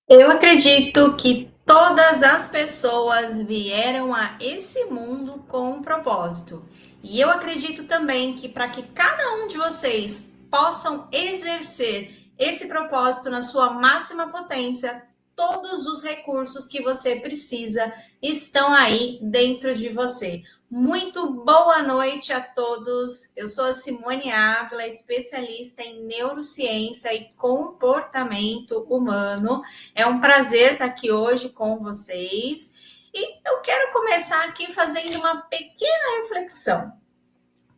Eu acredito que todas as pessoas vieram a esse mundo com um propósito. E eu acredito também que para que cada um de vocês possam exercer esse propósito na sua máxima potência, todos os recursos que você precisa estão aí dentro de você. Muito boa noite a todos. Eu sou a Simone Ávila, especialista em neurociência e comportamento humano. É um prazer estar aqui hoje com vocês. E eu quero começar aqui fazendo uma pequena reflexão.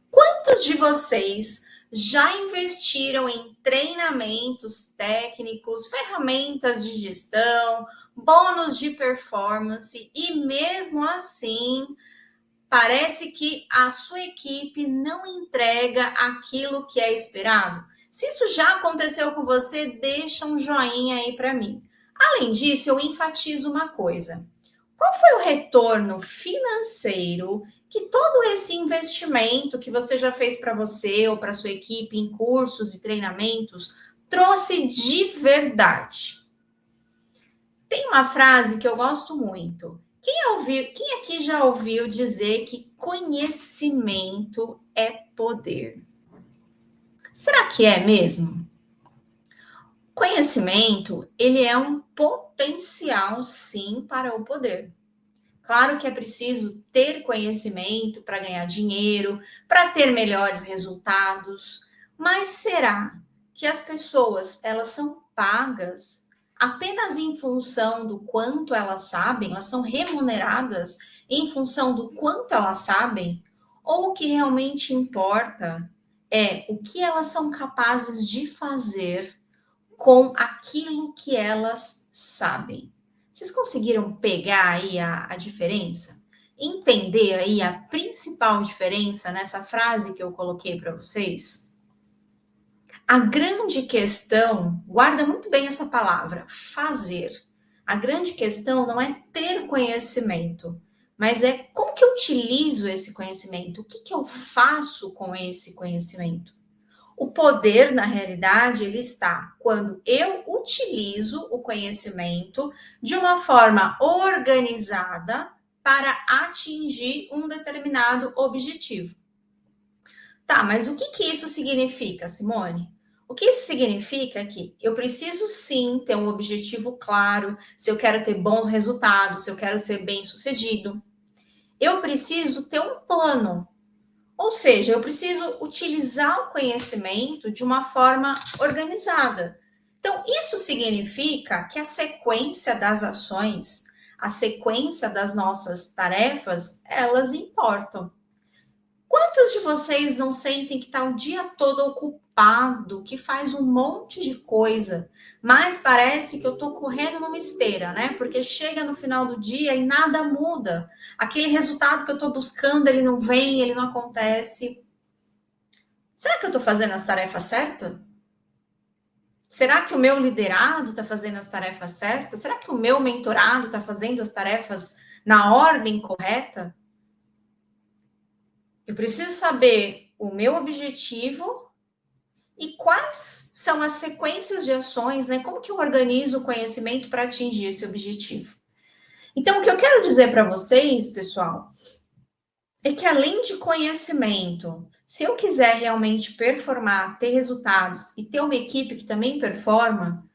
Quantos de vocês já investiram em treinamentos técnicos, ferramentas de gestão, bônus de performance e mesmo assim parece que a sua equipe não entrega aquilo que é esperado? Se isso já aconteceu com você, deixa um joinha aí para mim. Além disso, eu enfatizo uma coisa. Qual foi o retorno financeiro que todo esse investimento que você já fez para você ou para sua equipe em cursos e treinamentos trouxe de verdade? Tem uma frase que eu gosto muito. Quem aqui já ouviu dizer que conhecimento é poder? Será que é mesmo? Conhecimento, ele é um potencial, sim, para o poder. Claro que é preciso ter conhecimento para ganhar dinheiro, para ter melhores resultados, mas será que as pessoas, elas são pagas apenas em função do quanto elas sabem? Elas são remuneradas em função do quanto elas sabem? Ou o que realmente importa é o que elas são capazes de fazer com aquilo que elas sabem? Vocês conseguiram pegar aí a diferença? Entender aí a principal diferença nessa frase que eu coloquei para vocês? A grande questão, guarda muito bem essa palavra, fazer. A grande questão não é ter conhecimento, mas é como que eu utilizo esse conhecimento, o que que eu faço com esse conhecimento. O poder, na realidade, ele está quando eu utilizo o conhecimento de uma forma organizada para atingir um determinado objetivo. Tá, mas o que que isso significa, Simone? O que isso significa é que eu preciso sim ter um objetivo claro, se eu quero ter bons resultados, se eu quero ser bem sucedido. Eu preciso ter um plano, ou seja, eu preciso utilizar o conhecimento de uma forma organizada. Então, isso significa que a sequência das ações, a sequência das nossas tarefas, elas importam. Quantos de vocês não sentem que está o dia todo ocupado, que faz um monte de coisa, mas parece que eu estou correndo numa esteira, né? Porque chega no final do dia e nada muda. Aquele resultado que eu estou buscando, ele não vem, ele não acontece. Será que eu estou fazendo as tarefas certas? Será que o meu liderado está fazendo as tarefas certas? Será que o meu mentorado está fazendo as tarefas na ordem correta? Eu preciso saber o meu objetivo e quais são as sequências de ações, né? Como que eu organizo o conhecimento para atingir esse objetivo? Então, o que eu quero dizer para vocês, pessoal, é que além de conhecimento, se eu quiser realmente performar, ter resultados e ter uma equipe que também performa,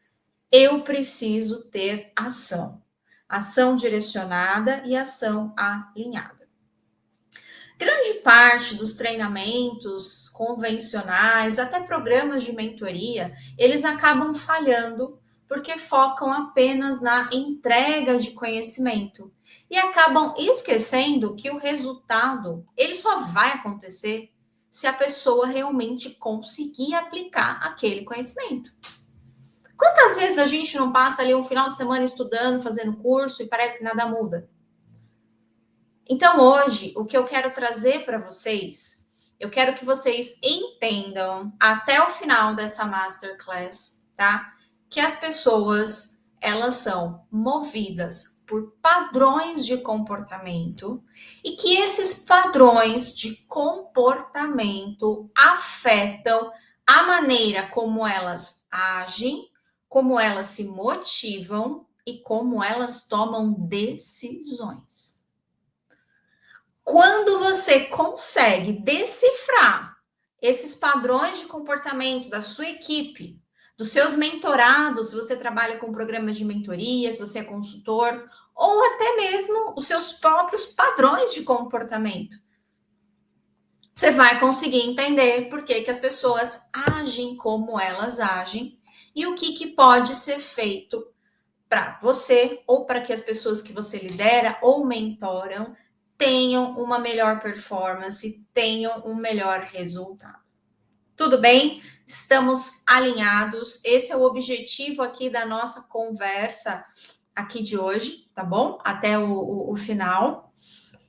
eu preciso ter ação. Ação direcionada e ação alinhada. Grande parte dos treinamentos convencionais, até programas de mentoria, eles acabam falhando porque focam apenas na entrega de conhecimento e acabam esquecendo que o resultado, ele só vai acontecer se a pessoa realmente conseguir aplicar aquele conhecimento. Quantas vezes a gente não passa ali um final de semana estudando, fazendo curso e parece que nada muda? Então, hoje, o que eu quero trazer para vocês, eu quero que vocês entendam até o final dessa masterclass, tá? Que as pessoas, elas são movidas por padrões de comportamento e que esses padrões de comportamento afetam a maneira como elas agem, como elas se motivam e como elas tomam decisões. Quando você consegue decifrar esses padrões de comportamento da sua equipe, dos seus mentorados, se você trabalha com programa de mentoria, se você é consultor, ou até mesmo os seus próprios padrões de comportamento, você vai conseguir entender por que as pessoas agem como elas agem e o que pode ser feito para você ou para que as pessoas que você lidera ou mentoram tenham uma melhor performance, tenham um melhor resultado. Tudo bem? Estamos alinhados. Esse é o objetivo aqui da nossa conversa aqui de hoje, tá bom? Até o final.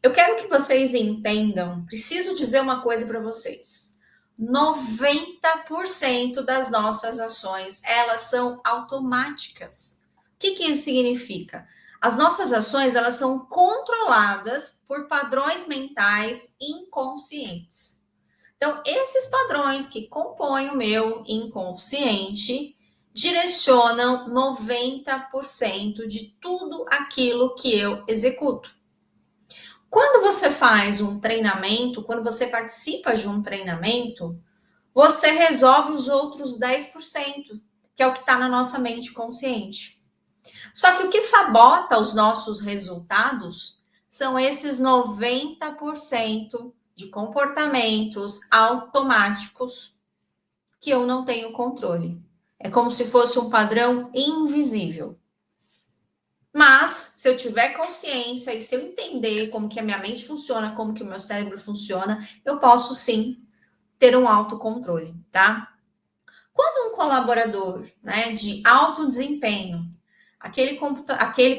Eu quero que vocês entendam, preciso dizer uma coisa para vocês. 90% das nossas ações, elas são automáticas. O que isso significa? As nossas ações, elas são controladas por padrões mentais inconscientes. Então, esses padrões que compõem o meu inconsciente direcionam 90% de tudo aquilo que eu executo. Quando você faz um treinamento, quando você participa de um treinamento, você resolve os outros 10%, que é o que está na nossa mente consciente. Só que o que sabota os nossos resultados são esses 90% de comportamentos automáticos que eu não tenho controle. É como se fosse um padrão invisível. Mas, se eu tiver consciência e se eu entender como que a minha mente funciona, como que o meu cérebro funciona, eu posso sim ter um autocontrole, tá? Quando um colaborador, né, de alto desempenho, aquele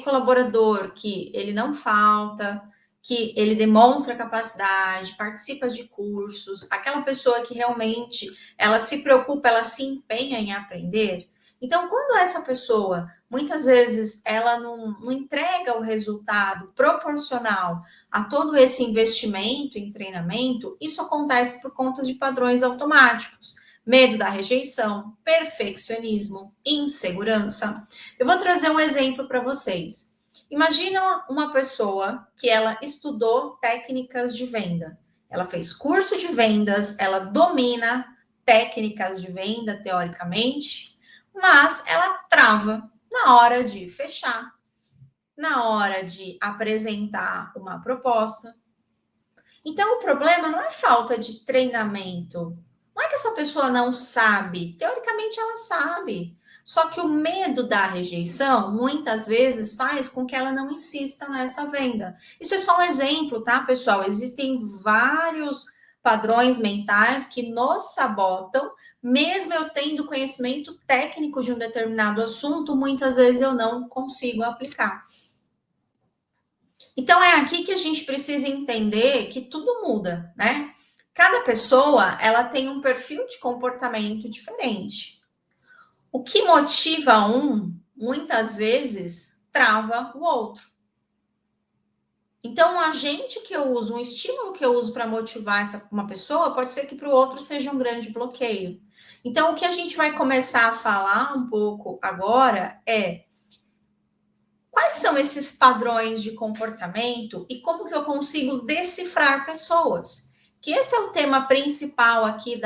colaborador que ele não falta, que ele demonstra capacidade, participa de cursos, aquela pessoa que realmente ela se preocupa, ela se empenha em aprender. Então, quando essa pessoa, muitas vezes, ela não entrega o resultado proporcional a todo esse investimento em treinamento, isso acontece por conta de padrões automáticos. Medo da rejeição, perfeccionismo, insegurança. Eu vou trazer um exemplo para vocês. Imagina uma pessoa que ela estudou técnicas de venda. Ela fez curso de vendas, ela domina técnicas de venda, teoricamente, mas ela trava na hora de fechar, na hora de apresentar uma proposta. Então, o problema não é falta de treinamento. Não é que essa pessoa não sabe. Teoricamente, ela sabe. Só que o medo da rejeição, muitas vezes, faz com que ela não insista nessa venda. Isso é só um exemplo, tá, pessoal? Existem vários padrões mentais que nos sabotam, mesmo eu tendo conhecimento técnico de um determinado assunto, muitas vezes eu não consigo aplicar. Então, é aqui que a gente precisa entender que tudo muda, né? Cada pessoa, ela tem um perfil de comportamento diferente. O que motiva um, muitas vezes, trava o outro. Então, um agente que eu uso, um estímulo que eu uso para motivar uma pessoa, pode ser que para o outro seja um grande bloqueio. Então, o que a gente vai começar a falar um pouco agora é quais são esses padrões de comportamento e como que eu consigo decifrar pessoas? Que esse é o tema principal aqui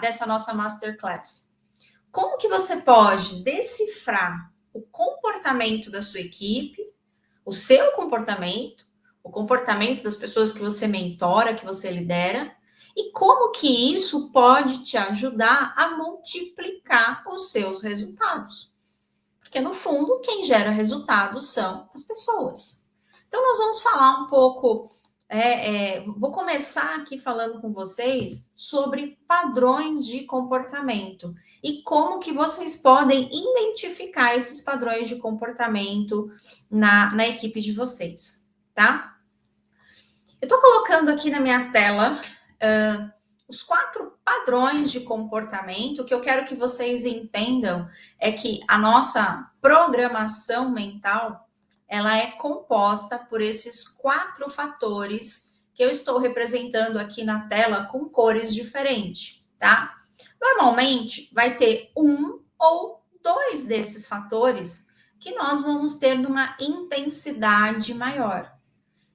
dessa nossa masterclass. Como que você pode decifrar o comportamento da sua equipe, o seu comportamento, o comportamento das pessoas que você mentora, que você lidera, e como que isso pode te ajudar a multiplicar os seus resultados? Porque, no fundo, quem gera resultados são as pessoas. Então, nós vamos falar um pouco. Vou começar aqui falando com vocês sobre padrões de comportamento e como que vocês podem identificar esses padrões de comportamento na equipe de vocês, tá? Eu estou colocando aqui na minha tela os 4 padrões de comportamento. O que eu quero que vocês entendam é que a nossa programação mental, ela é composta por esses 4 fatores que eu estou representando aqui na tela com cores diferentes, tá? Normalmente vai ter um ou dois desses fatores que nós vamos ter numa intensidade maior.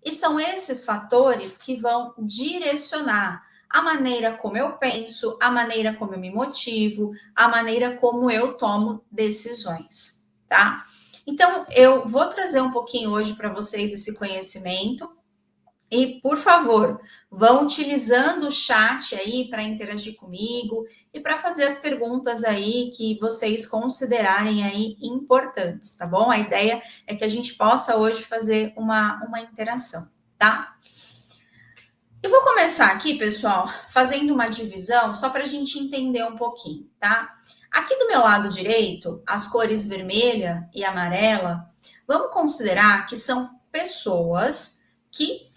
E são esses fatores que vão direcionar a maneira como eu penso, a maneira como eu me motivo, a maneira como eu tomo decisões, tá? Então, eu vou trazer um pouquinho hoje para vocês esse conhecimento. E, por favor, vão utilizando o chat aí para interagir comigo e para fazer as perguntas aí que vocês considerarem aí importantes, tá bom? A ideia é que a gente possa hoje fazer uma interação, tá? Eu vou começar aqui, pessoal, fazendo uma divisão só para a gente entender um pouquinho, tá? Aqui do meu lado direito, as cores vermelha e amarela, vamos considerar que são pessoas que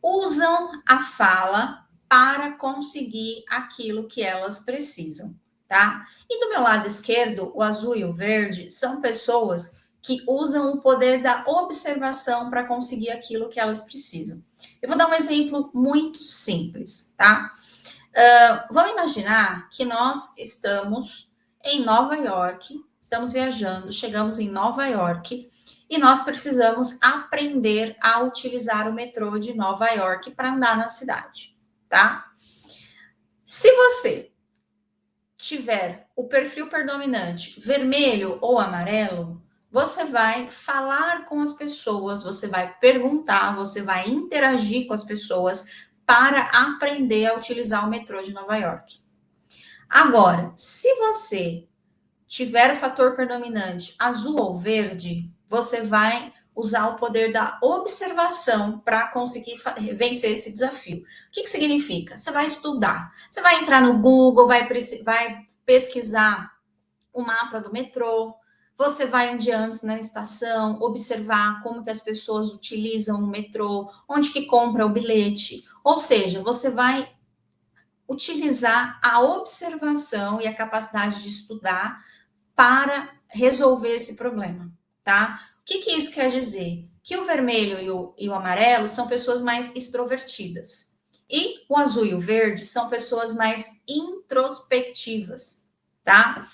usam a fala para conseguir aquilo que elas precisam, tá? E do meu lado esquerdo, o azul e o verde são pessoas que usam o poder da observação para conseguir aquilo que elas precisam. Eu vou dar um exemplo muito simples, tá? Vamos imaginar que nós estamos em Nova York, estamos viajando, chegamos em Nova York e nós precisamos aprender a utilizar o metrô de Nova York para andar na cidade, tá? Se você tiver o perfil predominante vermelho ou amarelo, você vai falar com as pessoas, você vai perguntar, você vai interagir com as pessoas para aprender a utilizar o metrô de Nova York. Agora, se você tiver o fator predominante azul ou verde, você vai usar o poder da observação para conseguir vencer esse desafio. O que significa? Você vai estudar, você vai entrar no Google, vai pesquisar o mapa do metrô, você vai um dia antes na estação, observar como que as pessoas utilizam o metrô, onde que compra o bilhete, ou seja, você vai utilizar a observação e a capacidade de estudar para resolver esse problema, tá? O que isso quer dizer? Que o vermelho e o amarelo são pessoas mais extrovertidas. E o azul e o verde são pessoas mais introspectivas, tá?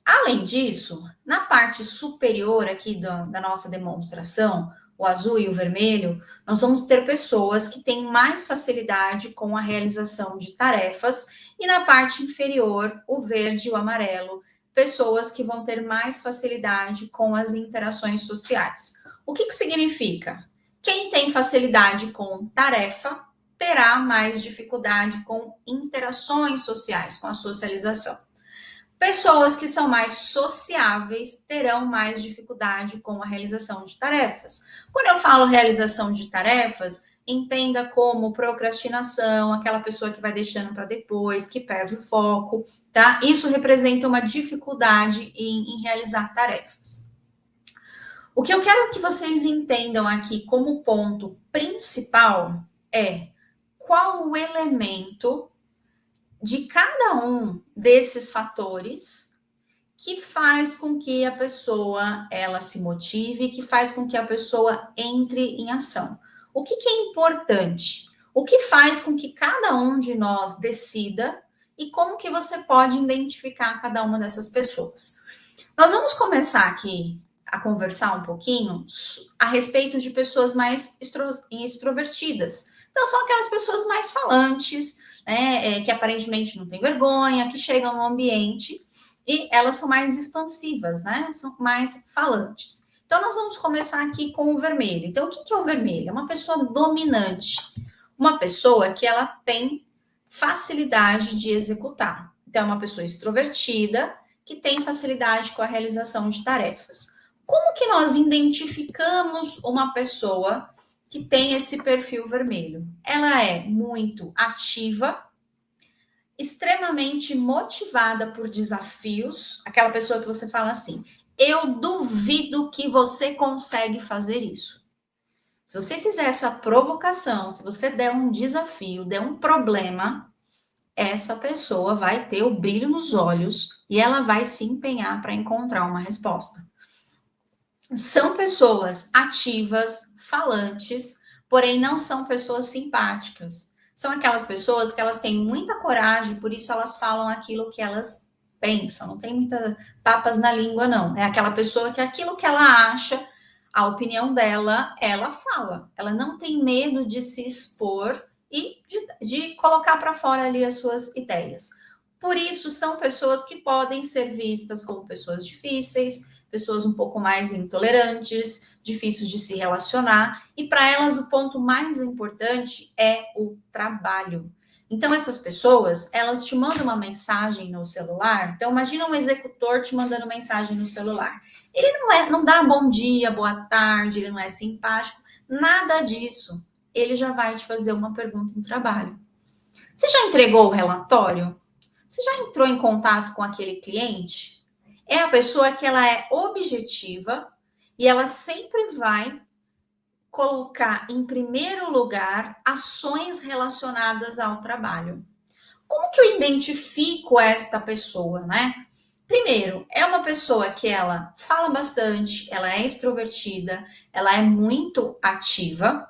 Além disso, na parte superior aqui da nossa demonstração, o azul e o vermelho, nós vamos ter pessoas que têm mais facilidade com a realização de tarefas, e na parte inferior, o verde e o amarelo, pessoas que vão ter mais facilidade com as interações sociais. O que significa? Quem tem facilidade com tarefa terá mais dificuldade com interações sociais, com a socialização. Pessoas que são mais sociáveis terão mais dificuldade com a realização de tarefas. Quando eu falo realização de tarefas, entenda como procrastinação, aquela pessoa que vai deixando para depois, que perde o foco, tá? Isso representa uma dificuldade em realizar tarefas. O que eu quero que vocês entendam aqui como ponto principal é qual o elemento de cada um desses fatores que faz com que a pessoa ela se motive, que faz com que a pessoa entre em ação. O que é importante? O que faz com que cada um de nós decida e como que você pode identificar cada uma dessas pessoas? Nós vamos começar aqui a conversar um pouquinho a respeito de pessoas mais extrovertidas. Então, são aquelas pessoas mais falantes, que aparentemente não tem vergonha, que chegam no ambiente e elas são mais expansivas, né? São mais falantes. Então, nós vamos começar aqui com o vermelho. Então, o que é o vermelho? É uma pessoa dominante, uma pessoa que ela tem facilidade de executar. Então, é uma pessoa extrovertida que tem facilidade com a realização de tarefas. Como que nós identificamos uma pessoa que tem esse perfil vermelho? Ela é muito ativa, extremamente motivada por desafios, aquela pessoa que você fala assim, eu duvido que você consegue fazer isso. Se você fizer essa provocação, se você der um desafio, der um problema, essa pessoa vai ter o brilho nos olhos e ela vai se empenhar para encontrar uma resposta. São pessoas ativas, falantes, porém não são pessoas simpáticas. São aquelas pessoas que elas têm muita coragem, por isso elas falam aquilo que elas pensa, não tem muitas papas na língua, não. É aquela pessoa que aquilo que ela acha, a opinião dela, ela fala. Ela não tem medo de se expor e de colocar para fora ali as suas ideias. Por isso, são pessoas que podem ser vistas como pessoas difíceis, pessoas um pouco mais intolerantes, difíceis de se relacionar, e para elas o ponto mais importante é o trabalho. Então, essas pessoas, elas te mandam uma mensagem no celular. Então, imagina um executor te mandando mensagem no celular. Ele não dá bom dia, boa tarde, ele não é simpático, nada disso. Ele já vai te fazer uma pergunta no trabalho. Você já entregou o relatório? Você já entrou em contato com aquele cliente? É a pessoa que ela é objetiva e ela sempre vai colocar em primeiro lugar ações relacionadas ao trabalho. Como que eu identifico esta pessoa, né? Primeiro, é uma pessoa que ela fala bastante, ela é extrovertida, ela é muito ativa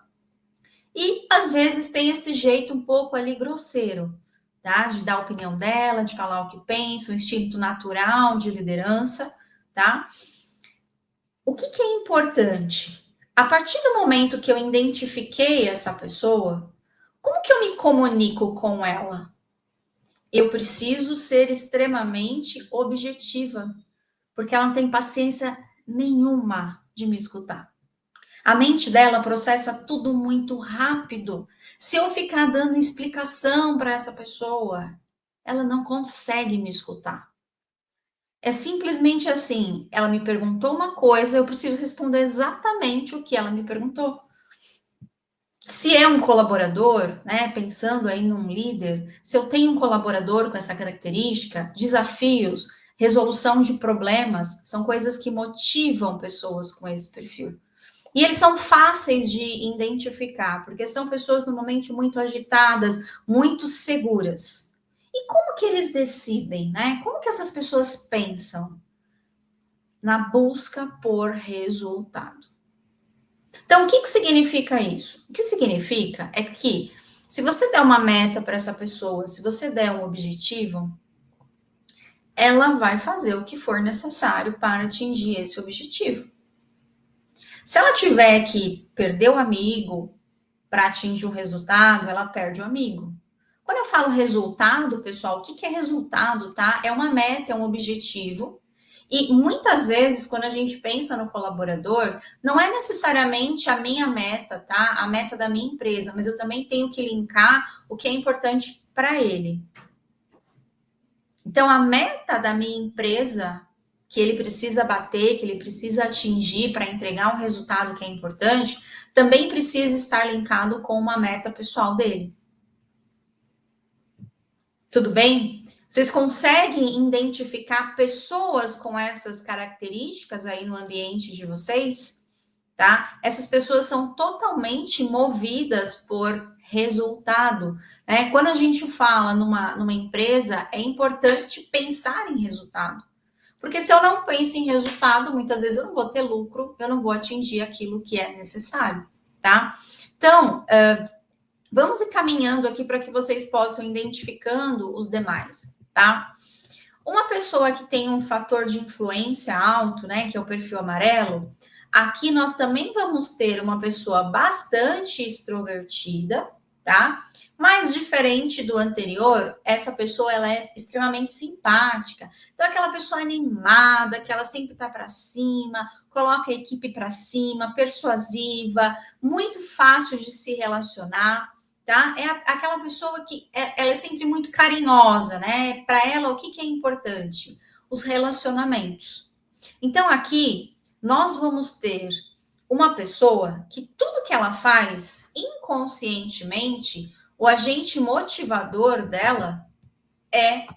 e às vezes tem esse jeito um pouco ali grosseiro, tá? De dar a opinião dela, de falar o que pensa, um instinto natural de liderança, tá? O que que é importante? A partir do momento que eu identifiquei essa pessoa, como que eu me comunico com ela? Eu preciso ser extremamente objetiva, porque ela não tem paciência nenhuma de me escutar. A mente dela processa tudo muito rápido. Se eu ficar dando explicação para essa pessoa, ela não consegue me escutar. É simplesmente assim, ela me perguntou uma coisa, eu preciso responder exatamente o que ela me perguntou. Se é um colaborador, né, pensando aí num líder, se eu tenho um colaborador com essa característica, desafios, resolução de problemas, são coisas que motivam pessoas com esse perfil. E eles são fáceis de identificar, porque são pessoas normalmente muito agitadas, muito seguras. E como que eles decidem, né? Como que essas pessoas pensam? Na busca por resultado. Então, o que, que significa isso? O que significa é que se você der uma meta para essa pessoa, se você der um objetivo, ela vai fazer o que for necessário para atingir esse objetivo. Se ela tiver que perder o amigo para atingir um resultado, ela perde o amigo. Quando eu falo resultado, pessoal, o que, que é resultado, tá? É uma meta, é um objetivo. E muitas vezes, quando a gente pensa no colaborador, não é necessariamente a minha meta, tá? A meta da minha empresa, mas eu também tenho que linkar o que é importante para ele. Então, a meta da minha empresa, que ele precisa bater, que ele precisa atingir para entregar um resultado que é importante, também precisa estar linkado com uma meta pessoal dele. Tudo bem? Vocês conseguem identificar pessoas com essas características aí no ambiente de vocês? Tá? Essas pessoas são totalmente movidas por resultado, né? Quando a gente fala numa empresa, é importante pensar em resultado. Porque se eu não penso em resultado, muitas vezes eu não vou ter lucro, eu não vou atingir aquilo que é necessário, tá? Então, vamos encaminhando aqui para que vocês possam identificando os demais, tá? Uma pessoa que tem um fator de influência alto, né, que é o perfil amarelo, aqui nós também vamos ter uma pessoa bastante extrovertida, tá? Mas diferente do anterior, essa pessoa ela é extremamente simpática. Então aquela pessoa animada, que ela sempre tá para cima, coloca a equipe para cima, persuasiva, muito fácil de se relacionar. Tá? É aquela pessoa que ela é sempre muito carinhosa, né? Para ela, o que, que é importante? Os relacionamentos. Então, aqui, nós vamos ter uma pessoa que tudo que ela faz, inconscientemente, o agente motivador dela é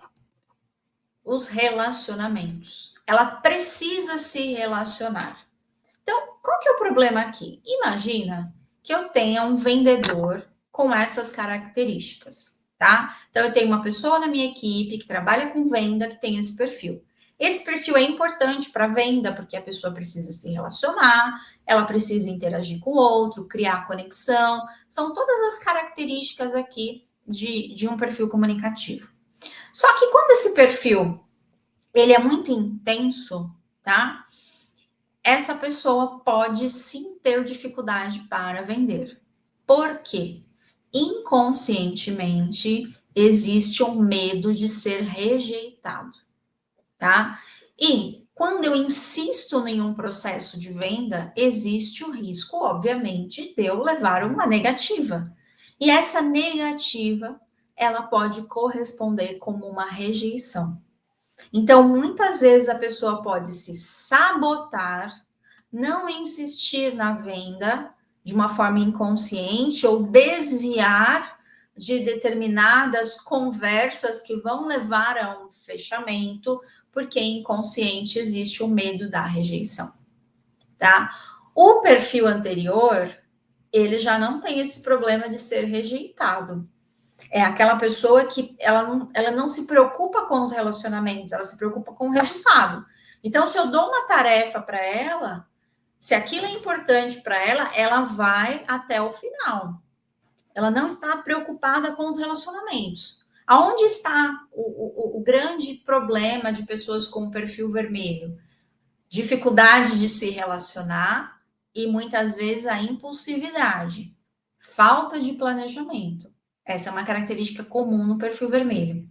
os relacionamentos. Ela precisa se relacionar. Então, qual que é o problema aqui? Imagina que eu tenha um vendedor com essas características, tá? Então, eu tenho uma pessoa na minha equipe que trabalha com venda que tem esse perfil. Esse perfil é importante para venda, porque a pessoa precisa se relacionar, ela precisa interagir com o outro, criar conexão. São todas as características aqui de um perfil comunicativo. Só que quando esse perfil ele é muito intenso, tá? Essa pessoa pode sim ter dificuldade para vender. Por quê? Inconscientemente existe um medo de ser rejeitado, tá? E quando eu insisto em um processo de venda, existe o risco, obviamente, de eu levar uma negativa. E essa negativa, ela pode corresponder como uma rejeição. Então, muitas vezes a pessoa pode se sabotar, não insistir na venda de uma forma inconsciente ou desviar de determinadas conversas que vão levar a um fechamento, porque inconsciente existe o medo da rejeição, tá? O perfil anterior, ele já não tem esse problema de ser rejeitado. É aquela pessoa que ela não se preocupa com os relacionamentos, ela se preocupa com o resultado. Então, se eu dou uma tarefa para ela, se aquilo é importante para ela, ela vai até o final. Ela não está preocupada com os relacionamentos. Aonde está o grande problema de pessoas com perfil vermelho? Dificuldade de se relacionar e muitas vezes a impulsividade, falta de planejamento. Essa é uma característica comum no perfil vermelho.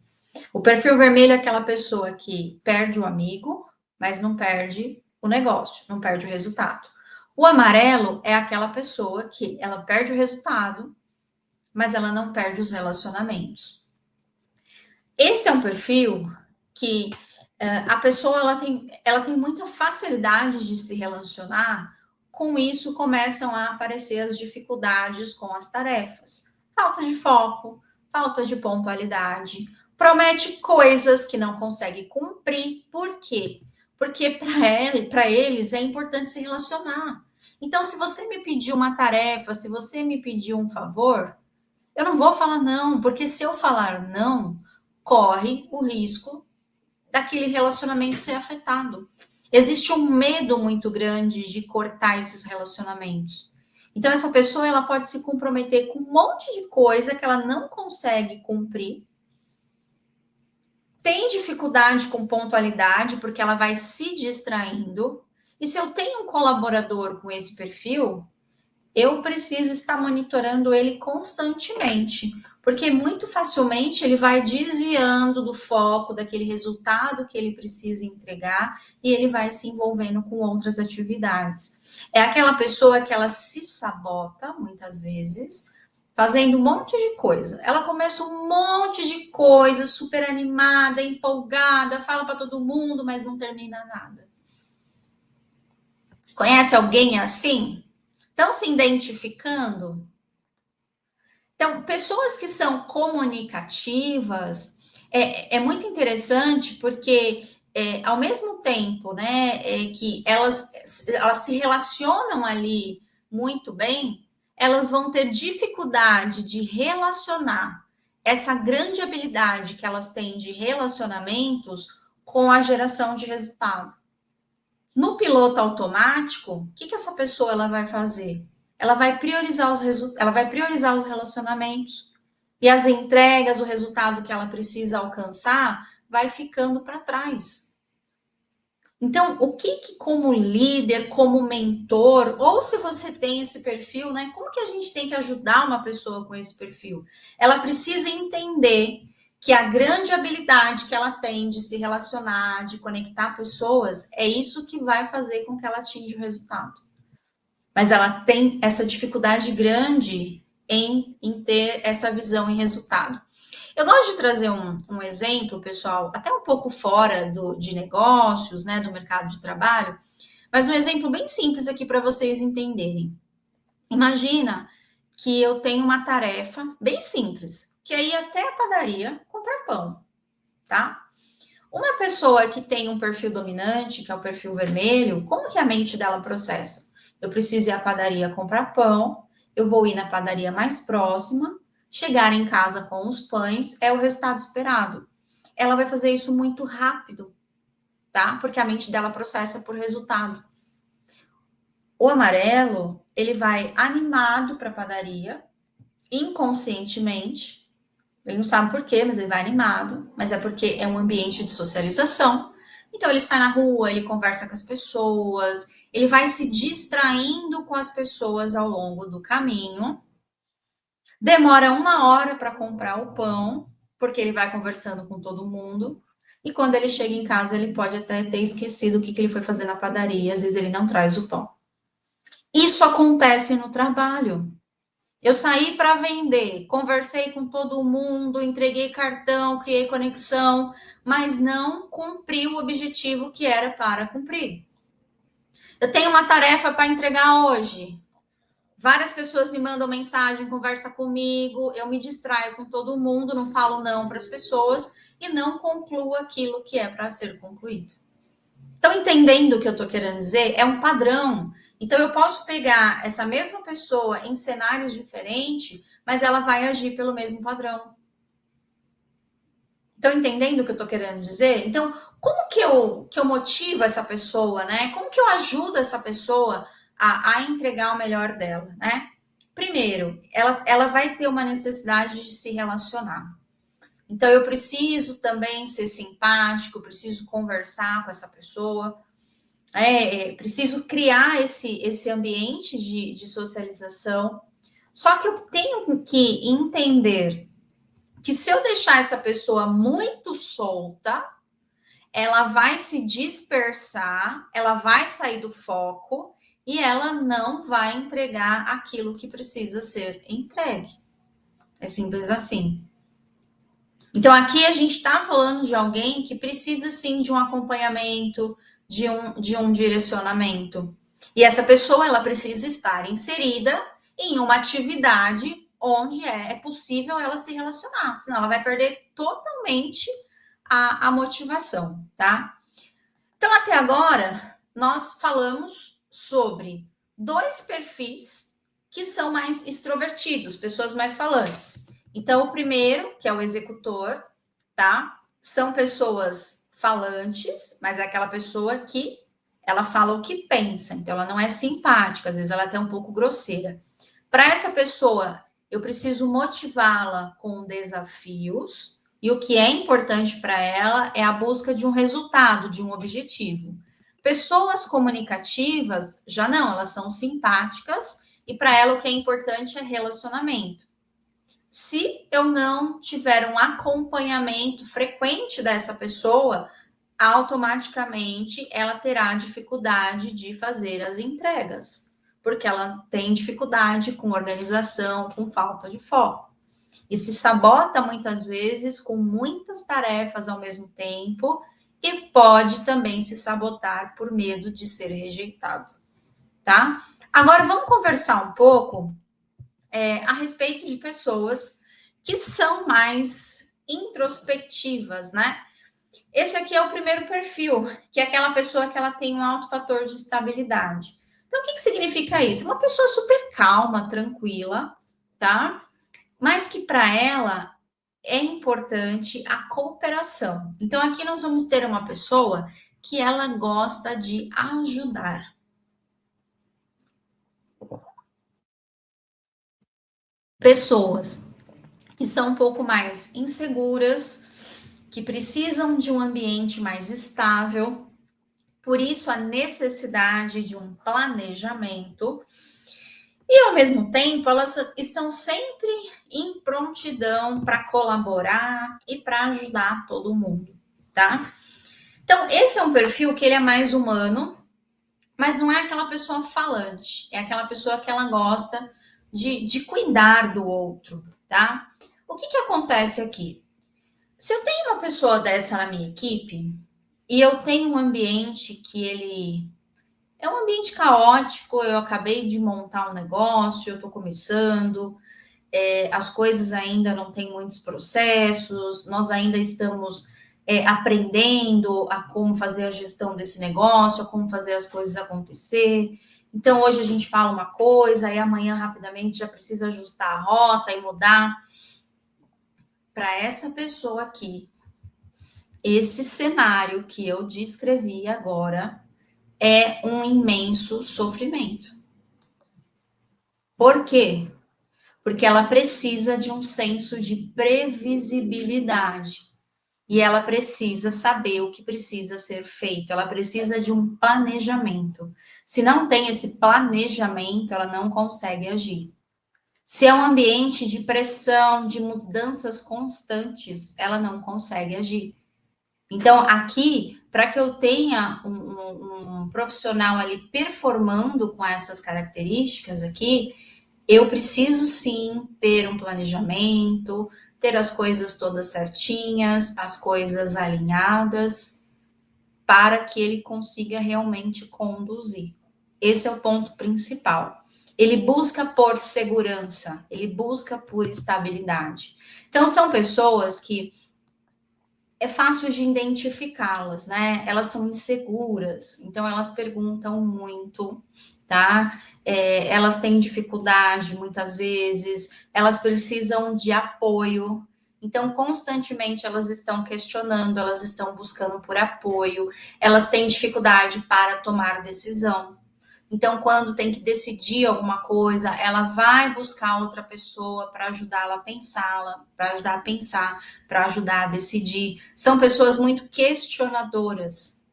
O perfil vermelho é aquela pessoa que perde o amigo, mas não perde o negócio, não perde o resultado. O amarelo é aquela pessoa que ela perde o resultado, mas ela não perde os relacionamentos. Esse é um perfil que a pessoa ela tem muita facilidade de se relacionar, com isso começam a aparecer as dificuldades com as tarefas. Falta de foco, falta de pontualidade, promete coisas que não consegue cumprir. Por quê? Porque para eles é importante se relacionar. Então, se você me pedir uma tarefa, se você me pedir um favor, eu não vou falar não, porque se eu falar não, corre o risco daquele relacionamento ser afetado. Existe um medo muito grande de cortar esses relacionamentos. Então, essa pessoa ela pode se comprometer com um monte de coisa que ela não consegue cumprir, tem dificuldade com pontualidade, porque ela vai se distraindo. E se eu tenho um colaborador com esse perfil, eu preciso estar monitorando ele constantemente, porque muito facilmente ele vai desviando do foco daquele resultado que ele precisa entregar e ele vai se envolvendo com outras atividades. É aquela pessoa que ela se sabota muitas vezes, fazendo um monte de coisa. Ela começa um monte de coisa, super animada, empolgada, fala para todo mundo, mas não termina nada. Conhece alguém assim? Estão se identificando? Então, pessoas que são comunicativas é muito interessante porque ao mesmo tempo, né, que elas se relacionam ali muito bem, elas vão ter dificuldade de relacionar essa grande habilidade que elas têm de relacionamentos com a geração de resultado. No piloto automático, o que essa pessoa ela vai fazer? Ela vai priorizar ela vai priorizar os relacionamentos e as entregas, o resultado que ela precisa alcançar, vai ficando para trás. Então, o que como líder, como mentor, ou se você tem esse perfil, né? Como que a gente tem que ajudar uma pessoa com esse perfil? Ela precisa entender que a grande habilidade que ela tem de se relacionar, de conectar pessoas, é isso que vai fazer com que ela atinja o resultado. Mas ela tem essa dificuldade grande em ter essa visão em resultado. Eu gosto de trazer um exemplo, pessoal, até um pouco fora de negócios, né, do mercado de trabalho, mas um exemplo bem simples aqui para vocês entenderem. Imagina que eu tenho uma tarefa bem simples, que é ir até a padaria comprar pão, tá? Uma pessoa que tem um perfil dominante, que é o perfil vermelho, como que a mente dela processa? Eu preciso ir à padaria comprar pão, eu vou ir na padaria mais próxima, chegar em casa com os pães, é o resultado esperado. Ela vai fazer isso muito rápido, tá? Porque a mente dela processa por resultado. O amarelo, ele vai animado para a padaria, inconscientemente. Ele não sabe por quê, mas ele vai animado. Mas é porque é um ambiente de socialização. Então, ele sai na rua, ele conversa com as pessoas, ele vai se distraindo com as pessoas ao longo do caminho. Demora 1 hora para comprar o pão, porque ele vai conversando com todo mundo. E quando ele chega em casa, ele pode até ter esquecido o que ele foi fazer na padaria. Às vezes ele não traz o pão. Isso acontece no trabalho. Eu saí para vender, conversei com todo mundo, entreguei cartão, criei conexão, mas não cumpri o objetivo que era para cumprir. Eu tenho uma tarefa para entregar hoje. Várias pessoas me mandam mensagem, conversa comigo, eu me distraio com todo mundo, não falo não para as pessoas e não concluo aquilo que é para ser concluído. Estão entendendo o que eu estou querendo dizer? É um padrão. Então, eu posso pegar essa mesma pessoa em cenários diferentes, mas ela vai agir pelo mesmo padrão. Estão entendendo o que eu estou querendo dizer? Então, como que eu motivo essa pessoa, né? Como que eu ajudo essa pessoa a entregar o melhor dela, né? Primeiro, ela vai ter uma necessidade de se relacionar. Então, eu preciso também ser simpático, preciso conversar com essa pessoa, preciso criar esse ambiente de socialização. Só que eu tenho que entender que se eu deixar essa pessoa muito solta, ela vai se dispersar, ela vai sair do foco e ela não vai entregar aquilo que precisa ser entregue. É simples assim. Então, aqui a gente está falando de alguém que precisa, sim, de um acompanhamento, de um direcionamento. E essa pessoa, ela precisa estar inserida em uma atividade onde é possível ela se relacionar, senão ela vai perder totalmente a motivação, tá? Então, até agora, nós falamos sobre 2 perfis que são mais extrovertidos, pessoas mais falantes. Então, o primeiro, que é o executor, tá? São pessoas falantes, mas é aquela pessoa que ela fala o que pensa, então ela não é simpática, às vezes ela é até um pouco grosseira. Para essa pessoa, eu preciso motivá-la com desafios, e o que é importante para ela é a busca de um resultado, de um objetivo. Pessoas comunicativas, já não, elas são simpáticas, e para ela o que é importante é relacionamento. Se eu não tiver um acompanhamento frequente dessa pessoa, automaticamente ela terá dificuldade de fazer as entregas, porque ela tem dificuldade com organização, com falta de foco. E se sabota muitas vezes com muitas tarefas ao mesmo tempo e pode também se sabotar por medo de ser rejeitado, tá? Agora vamos conversar um pouco a respeito de pessoas que são mais introspectivas, né? Esse aqui é o primeiro perfil, que é aquela pessoa que ela tem um alto fator de estabilidade. Então, o que significa isso? Uma pessoa super calma, tranquila, tá? Mas que para ela é importante a cooperação. Então, aqui nós vamos ter uma pessoa que ela gosta de ajudar. Pessoas que são um pouco mais inseguras, que precisam de um ambiente mais estável, por isso a necessidade de um planejamento. E ao mesmo tempo, elas estão sempre em prontidão para colaborar e para ajudar todo mundo, tá? Então, esse é um perfil que ele é mais humano, mas não é aquela pessoa falante, é aquela pessoa que ela gosta de cuidar do outro, tá? O que acontece aqui? Se eu tenho uma pessoa dessa na minha equipe e eu tenho um ambiente que ele é um ambiente caótico, eu acabei de montar um negócio, eu estou começando, as coisas ainda não têm muitos processos, nós ainda estamos aprendendo a como fazer a gestão desse negócio, a como fazer as coisas acontecer. Então, hoje a gente fala uma coisa, aí amanhã rapidamente já precisa ajustar a rota e mudar. Para essa pessoa aqui, esse cenário que eu descrevi agora é um imenso sofrimento. Por quê? Porque ela precisa de um senso de previsibilidade. e ela precisa saber o que precisa ser feito, ela precisa de um planejamento. Se não tem esse planejamento, ela não consegue agir. Se é um ambiente de pressão, de mudanças constantes, ela não consegue agir. Então, aqui, para que eu tenha um profissional ali performando com essas características aqui, eu preciso sim ter um planejamento, ter as coisas todas certinhas, as coisas alinhadas, para que ele consiga realmente conduzir. Esse é o ponto principal. Ele busca por segurança, ele busca por estabilidade. Então, são pessoas que é fácil de identificá-las, né? Elas são inseguras, então elas perguntam muito, tá? Elas têm dificuldade muitas vezes, elas precisam de apoio, então constantemente elas estão questionando, elas estão buscando por apoio, elas têm dificuldade para tomar decisão. Então, quando tem que decidir alguma coisa, ela vai buscar outra pessoa para ajudá-la a pensá-la, para ajudar a pensar, para ajudar a decidir. São pessoas muito questionadoras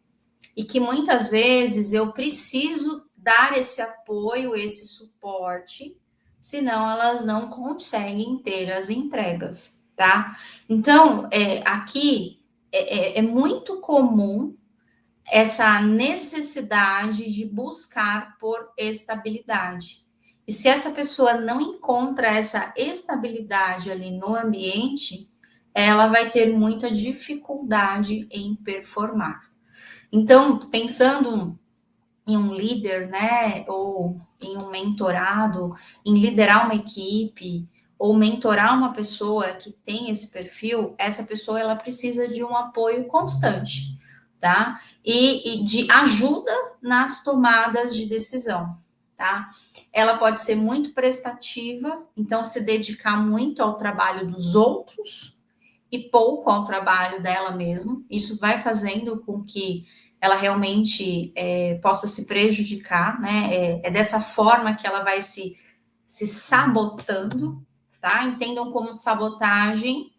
e que muitas vezes eu preciso dar esse apoio, esse suporte, senão elas não conseguem ter as entregas, tá? Então, aqui é muito comum essa necessidade de buscar por estabilidade. E se essa pessoa não encontra essa estabilidade ali no ambiente, ela vai ter muita dificuldade em performar. Então, pensando em um líder, né, ou em um mentorado, em liderar uma equipe, ou mentorar uma pessoa que tem esse perfil, essa pessoa ela precisa de um apoio constante, tá? E de ajuda nas tomadas de decisão, tá? Ela pode ser muito prestativa, então se dedicar muito ao trabalho dos outros e pouco ao trabalho dela mesma. Isso vai fazendo com que ela realmente possa se prejudicar, né? É dessa forma que ela vai se sabotando, tá? Entendam como sabotagem,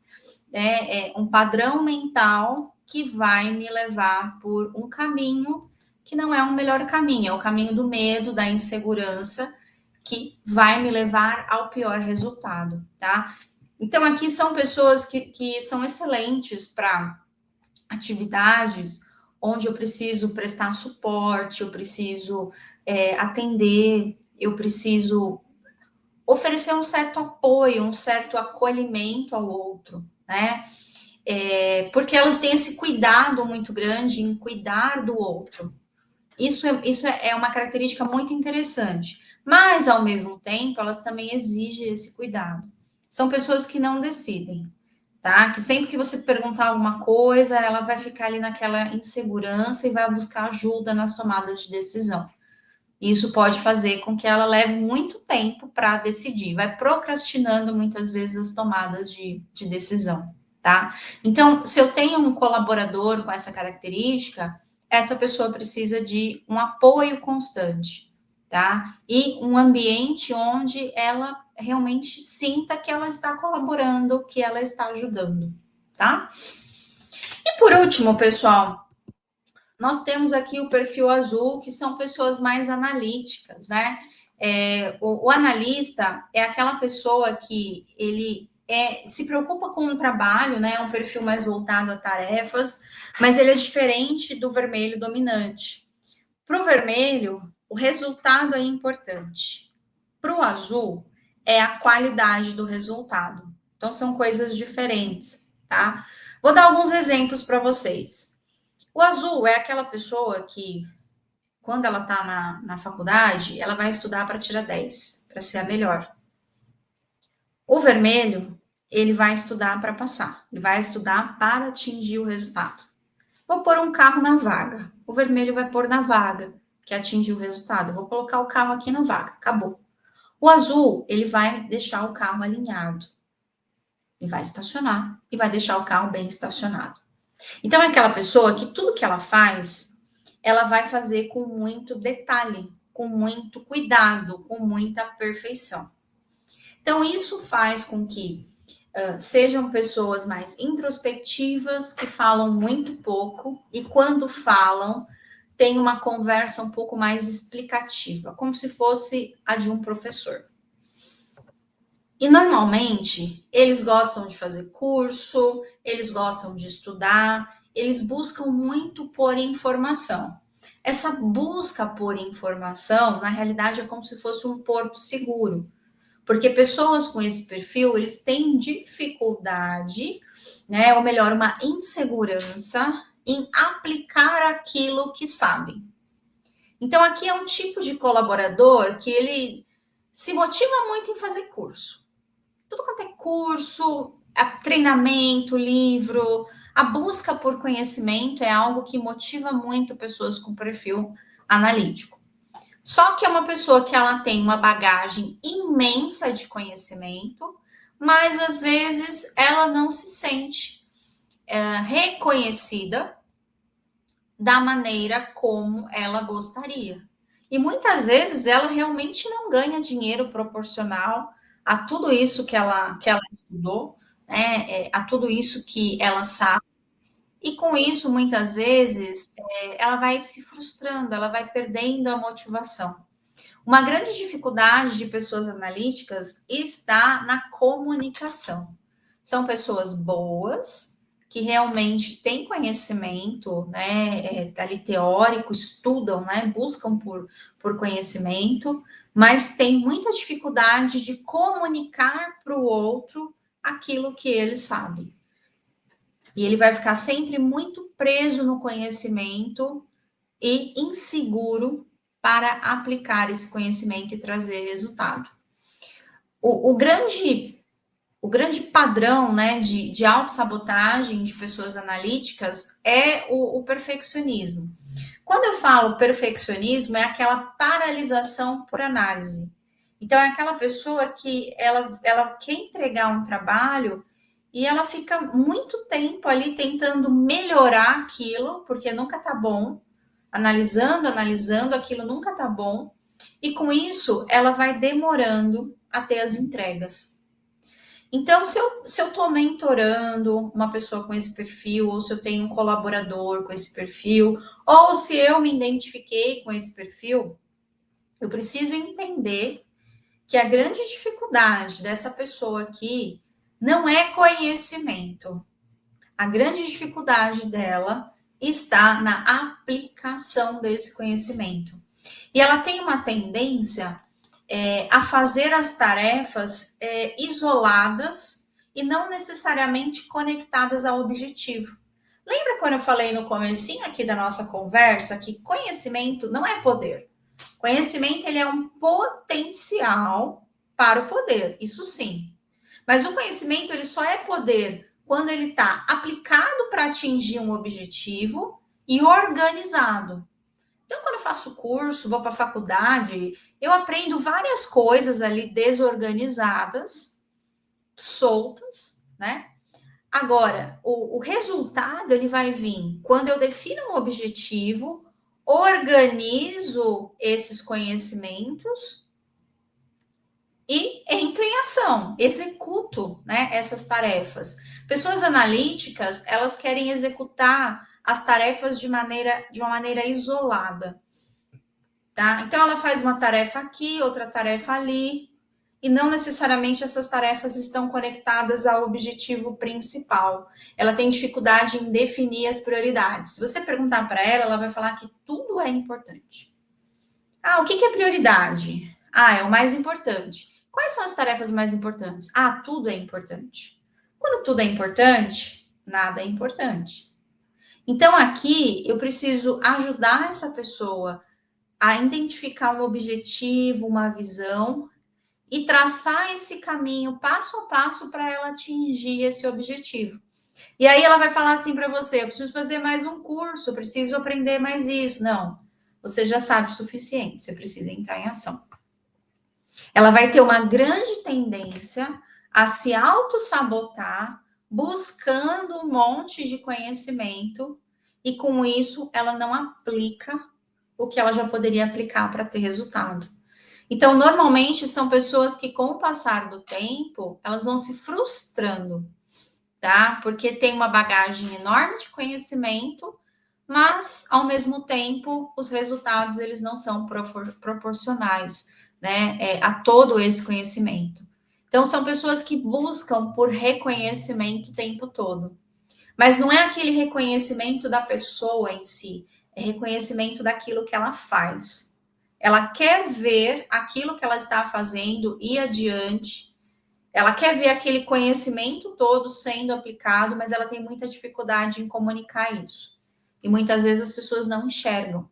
né? É um padrão mental que vai me levar por um caminho que não é um melhor caminho, é o caminho do medo, da insegurança, que vai me levar ao pior resultado, tá? Então, aqui são pessoas que são excelentes para atividades onde eu preciso prestar suporte, eu preciso atender, eu preciso oferecer um certo apoio, um certo acolhimento ao outro, né? Porque elas têm esse cuidado muito grande em cuidar do outro. Isso é uma característica muito interessante. Mas, ao mesmo tempo, elas também exigem esse cuidado. São pessoas que não decidem, tá? Que sempre que você perguntar alguma coisa, ela vai ficar ali naquela insegurança e vai buscar ajuda nas tomadas de decisão. Isso pode fazer com que ela leve muito tempo para decidir, vai procrastinando muitas vezes as tomadas de decisão, tá? Então, se eu tenho um colaborador com essa característica, essa pessoa precisa de um apoio constante, tá? E um ambiente onde ela realmente sinta que ela está colaborando, que ela está ajudando, tá? E por último, pessoal, nós temos aqui o perfil azul, que são pessoas mais analíticas, né? O analista é aquela pessoa que ele se preocupa com o trabalho, né? É um perfil mais voltado a tarefas, mas ele é diferente do vermelho dominante. Para o vermelho, o resultado é importante. Para o azul, é a qualidade do resultado. Então, são coisas diferentes, tá? Vou dar alguns exemplos para vocês. O azul é aquela pessoa que, quando ela está na faculdade, ela vai estudar para tirar 10, para ser a melhor. O vermelho, ele vai estudar para passar, ele vai estudar para atingir o resultado. Vou pôr um carro na vaga. O vermelho vai pôr na vaga, que atingiu o resultado. Eu vou colocar o carro aqui na vaga, acabou. O azul, ele vai deixar o carro alinhado. Ele vai estacionar e vai deixar o carro bem estacionado. Então, é aquela pessoa que tudo que ela faz, ela vai fazer com muito detalhe, com muito cuidado, com muita perfeição. Então, isso faz com que sejam pessoas mais introspectivas, que falam muito pouco, e quando falam, tem uma conversa um pouco mais explicativa, como se fosse a de um professor. E normalmente eles gostam de fazer curso, eles gostam de estudar, eles buscam muito por informação. Essa busca por informação, na realidade, é como se fosse um porto seguro, porque pessoas com esse perfil, eles têm dificuldade, né, ou melhor, uma insegurança em aplicar aquilo que sabem. Então, aqui é um tipo de colaborador que ele se motiva muito em fazer curso. Tudo quanto é curso, treinamento, livro, a busca por conhecimento é algo que motiva muito pessoas com perfil analítico. Só que é uma pessoa que ela tem uma bagagem imensa de conhecimento, mas às vezes ela não se sente reconhecida da maneira como ela gostaria. E muitas vezes ela realmente não ganha dinheiro proporcional a tudo isso que ela estudou, né? A tudo isso que ela sabe. E com isso, muitas vezes, ela vai se frustrando, ela vai perdendo a motivação. Uma grande dificuldade de pessoas analíticas está na comunicação. São pessoas boas, que realmente têm conhecimento, né, ali teórico, estudam, né, buscam por conhecimento, mas tem muita dificuldade de comunicar para o outro aquilo que ele sabe. E ele vai ficar sempre muito preso no conhecimento e inseguro para aplicar esse conhecimento e trazer resultado. O grande padrão, né, de autossabotagem de pessoas analíticas é o perfeccionismo. Quando eu falo perfeccionismo, é aquela paralisação por análise. Então, é aquela pessoa que ela quer entregar um trabalho e ela fica muito tempo ali tentando melhorar aquilo, porque nunca tá bom, analisando, aquilo nunca tá bom, e com isso ela vai demorando a ter as entregas. Então, se eu estou mentorando uma pessoa com esse perfil, ou se eu tenho um colaborador com esse perfil, ou se eu me identifiquei com esse perfil, eu preciso entender que a grande dificuldade dessa pessoa aqui não é conhecimento. A grande dificuldade dela está na aplicação desse conhecimento. E ela tem uma tendência a fazer as tarefas isoladas e não necessariamente conectadas ao objetivo. Lembra quando eu falei no comecinho aqui da nossa conversa que conhecimento não é poder. Conhecimento ele é um potencial para o poder, isso sim. Mas o conhecimento ele só é poder quando ele está aplicado para atingir um objetivo e organizado. Então, quando eu faço curso, vou para a faculdade, eu aprendo várias coisas ali desorganizadas, soltas, né? Agora, o resultado ele vai vir quando eu defino um objetivo, organizo esses conhecimentos e entro em ação, executo, né, essas tarefas. Pessoas analíticas, elas querem executar as tarefas de uma maneira isolada. Tá? Então, ela faz uma tarefa aqui, outra tarefa ali, e não necessariamente essas tarefas estão conectadas ao objetivo principal. Ela tem dificuldade em definir as prioridades. Se você perguntar para ela, ela vai falar que tudo é importante. Ah, o que é prioridade? Ah, é o mais importante. Quais são as tarefas mais importantes? Ah, tudo é importante. Quando tudo é importante, nada é importante. Então, aqui eu preciso ajudar essa pessoa a identificar um objetivo, uma visão e traçar esse caminho passo a passo para ela atingir esse objetivo. E aí ela vai falar assim para você: eu preciso fazer mais um curso, eu preciso aprender mais isso. Não, você já sabe o suficiente, você precisa entrar em ação. Ela vai ter uma grande tendência a se auto-sabotar, buscando um monte de conhecimento, e com isso ela não aplica o que ela já poderia aplicar para ter resultado. Então, normalmente são pessoas que, com o passar do tempo, elas vão se frustrando, tá? Porque tem uma bagagem enorme de conhecimento, mas ao mesmo tempo os resultados eles não são proporcionais, né, a todo esse conhecimento. Então são pessoas que buscam por reconhecimento o tempo todo, mas não é aquele reconhecimento da pessoa em si, é reconhecimento daquilo que ela faz. Ela quer ver aquilo que ela está fazendo ir adiante, ela quer ver aquele conhecimento todo sendo aplicado, mas ela tem muita dificuldade em comunicar isso. E muitas vezes as pessoas não enxergam.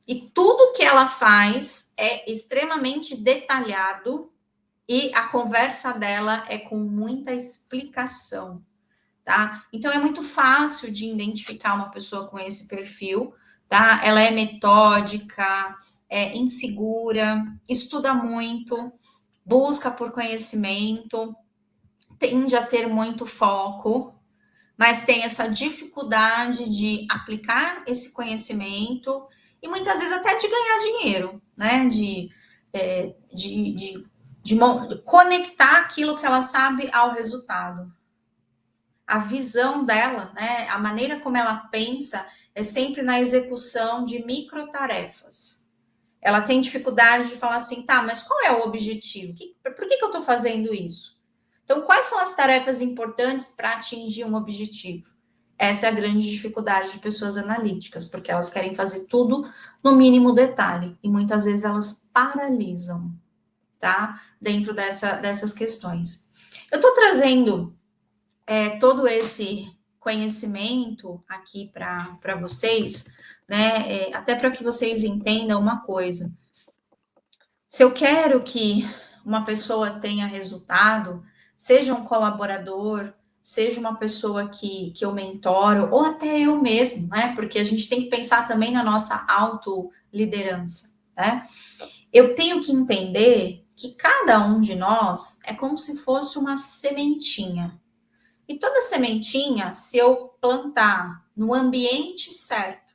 E tudo que ela faz é extremamente detalhado e a conversa dela é com muita explicação, tá? Então é muito fácil de identificar uma pessoa com esse perfil, tá? Ela é metódica, é insegura, estuda muito, busca por conhecimento, tende a ter muito foco, mas tem essa dificuldade de aplicar esse conhecimento e muitas vezes até de ganhar dinheiro, né? De conectar aquilo que ela sabe ao resultado. A visão dela, né? A maneira como ela pensa é sempre na execução de microtarefas. Ela tem dificuldade de falar assim, tá, mas qual é o objetivo? Por que eu estou fazendo isso? Então, quais são as tarefas importantes para atingir um objetivo? Essa é a grande dificuldade de pessoas analíticas, porque elas querem fazer tudo no mínimo detalhe e muitas vezes elas paralisam, tá? Dentro dessas questões. Eu estou trazendo todo esse conhecimento aqui para vocês, né? Até para que vocês entendam uma coisa. Se eu quero que uma pessoa tenha resultado, seja um colaborador, seja uma pessoa que eu mentoro, ou até eu mesmo, né? Porque a gente tem que pensar também na nossa autoliderança, né? Eu tenho que entender que cada um de nós é como se fosse uma sementinha. E toda sementinha, se eu plantar no ambiente certo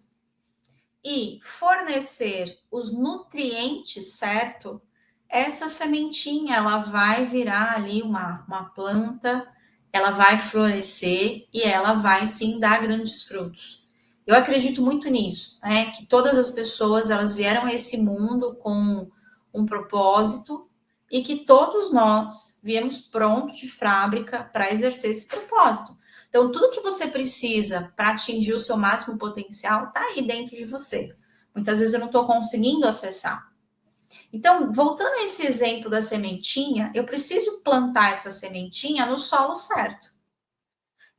e fornecer os nutrientes certo, essa sementinha ela vai virar ali uma planta, ela vai florescer e ela vai sim dar grandes frutos. Eu acredito muito nisso, né? Que todas as pessoas elas vieram a esse mundo com um propósito e que todos nós viemos prontos de fábrica para exercer esse propósito. Então, tudo que você precisa para atingir o seu máximo potencial está aí dentro de você. Muitas vezes eu não estou conseguindo acessar. Então, voltando a esse exemplo da sementinha, eu preciso plantar essa sementinha no solo certo.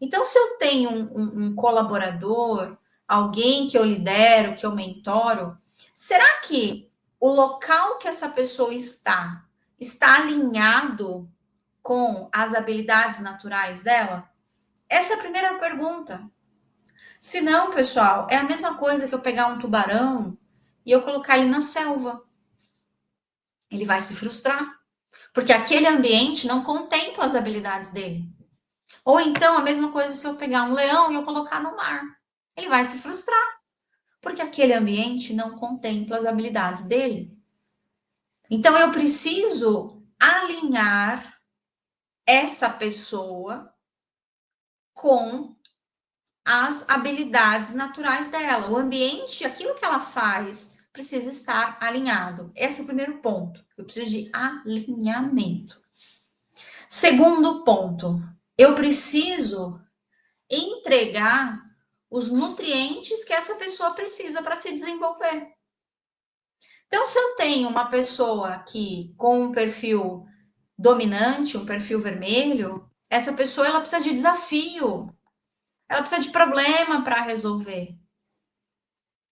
Então, se eu tenho um colaborador, alguém que eu lidero, que eu mentoro, será que o local que essa pessoa está alinhado com as habilidades naturais dela? Essa é a primeira pergunta. Se não, pessoal, é a mesma coisa que eu pegar um tubarão e eu colocar ele na selva. Ele vai se frustrar, porque aquele ambiente não contempla as habilidades dele. Ou então, a mesma coisa se eu pegar um leão e eu colocar no mar. Ele vai se frustrar, porque aquele ambiente não contempla as habilidades dele. Então, eu preciso alinhar essa pessoa com as habilidades naturais dela. O ambiente, aquilo que ela faz, precisa estar alinhado. Esse é o primeiro ponto. Eu preciso de alinhamento. Segundo ponto, eu preciso entregar os nutrientes que essa pessoa precisa para se desenvolver. Então, se eu tenho uma pessoa que com um perfil dominante, um perfil vermelho, essa pessoa ela precisa de desafio, ela precisa de problema para resolver.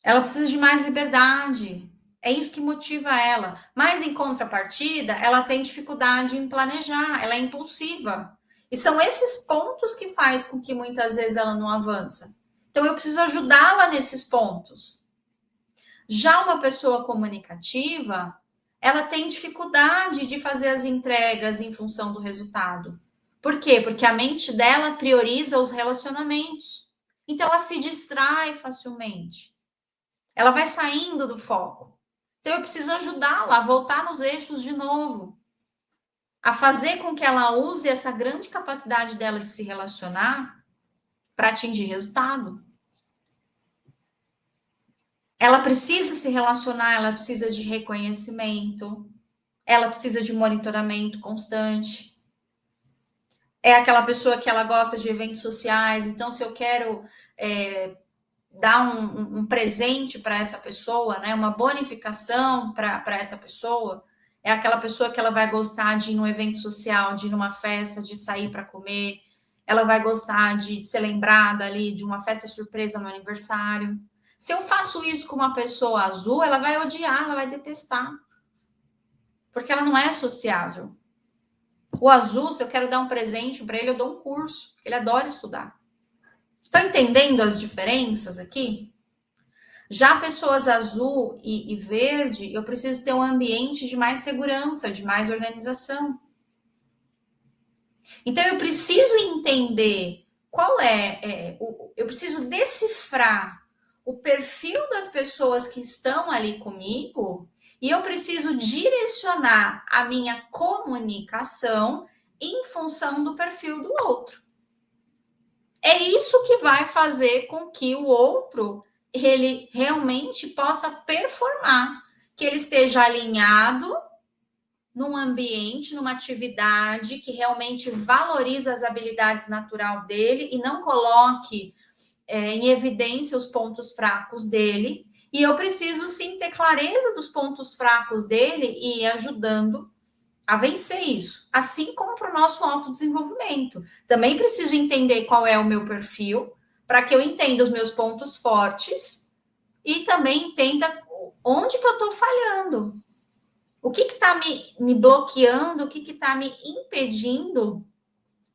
Ela precisa de mais liberdade. É isso que motiva ela. Mas, em contrapartida, ela tem dificuldade em planejar, ela é impulsiva. E são esses pontos que faz com que muitas vezes ela não avança. Então, eu preciso ajudá-la nesses pontos. Já uma pessoa comunicativa, ela tem dificuldade de fazer as entregas em função do resultado. Por quê? Porque a mente dela prioriza os relacionamentos. Então, ela se distrai facilmente. Ela vai saindo do foco. Então, eu preciso ajudá-la a voltar nos eixos de novo, a fazer com que ela use essa grande capacidade dela de se relacionar para atingir resultado. Ela precisa se relacionar, ela precisa de reconhecimento, ela precisa de monitoramento constante. É aquela pessoa que ela gosta de eventos sociais, então se eu quero dar um presente para essa pessoa, né, uma bonificação para essa pessoa, é aquela pessoa que ela vai gostar de ir num evento social, de ir numa festa, de sair para comer, ela vai gostar de ser lembrada ali de uma festa surpresa no aniversário. Se eu faço isso com uma pessoa azul, ela vai odiar, ela vai detestar, porque ela não é sociável. O azul, se eu quero dar um presente para ele, eu dou um curso, porque ele adora estudar. Estão entendendo as diferenças aqui? Já pessoas azul e verde, eu preciso ter um ambiente de mais segurança, de mais organização. Então, eu preciso entender qual eu preciso decifrar o perfil das pessoas que estão ali comigo e eu preciso direcionar a minha comunicação em função do perfil do outro. É isso que vai fazer com que o outro ele realmente possa performar, que ele esteja alinhado num ambiente, numa atividade que realmente valoriza as habilidades natural dele e não coloque em evidência os pontos fracos dele. E eu preciso sim ter clareza dos pontos fracos dele e ir ajudando a vencer isso, assim como para o nosso autodesenvolvimento. Também preciso entender qual é o meu perfil, para que eu entenda os meus pontos fortes e também entenda onde que eu estou falhando. O que está me bloqueando, o que está me impedindo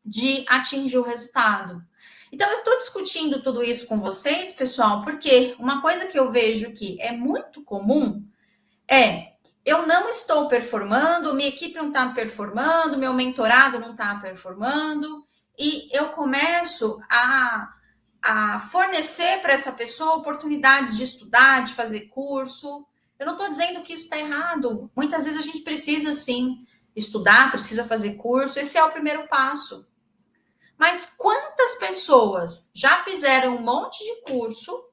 de atingir o resultado. Então, eu estou discutindo tudo isso com vocês, pessoal, porque uma coisa que eu vejo que é muito comum é eu não estou performando, minha equipe não está performando, meu mentorado não está performando, e eu começo a fornecer para essa pessoa oportunidades de estudar, de fazer curso. Eu não estou dizendo que isso está errado. Muitas vezes a gente precisa sim estudar, precisa fazer curso, esse é o primeiro passo. Mas quantas pessoas já fizeram um monte de curso